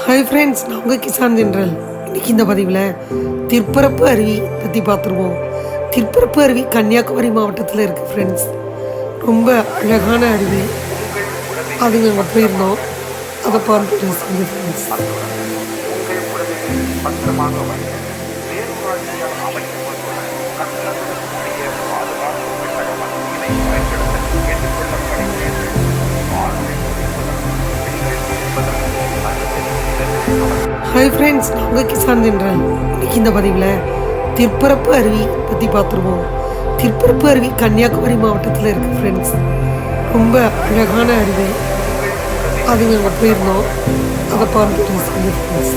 Hi friends, நான் உங்கள் Kisan general. இன்றைக்கி இந்த பதிவில் திருப்பரப்பு அருவி பற்றி பார்த்துருவோம். திருப்பரப்பு அருவி கன்னியாகுமரி மாவட்டத்தில் இருக்குது ஃப்ரெண்ட்ஸ். ரொம்ப அழகான அருவி. அது நாங்கள் போயிருந்தோம். அதை பார்த்துட்டு ஃப்ரெண்ட்ஸ். ஹாய் ஃப்ரெண்ட்ஸ், நான் உங்கள் கிசான் ஜென்ரல். இன்றைக்கி இந்த பதிவில் திருப்பரப்பு அருவி பற்றி பார்த்துருவோம். திருப்பரப்பு அருவி கன்னியாகுமரி மாவட்டத்தில் இருக்குது ஃப்ரெண்ட்ஸ். ரொம்ப அழகான அருவி. அது நாங்கள் போயிருந்தோம். அதை பார்த்துட்டு ஃப்ரெண்ட்ஸ்.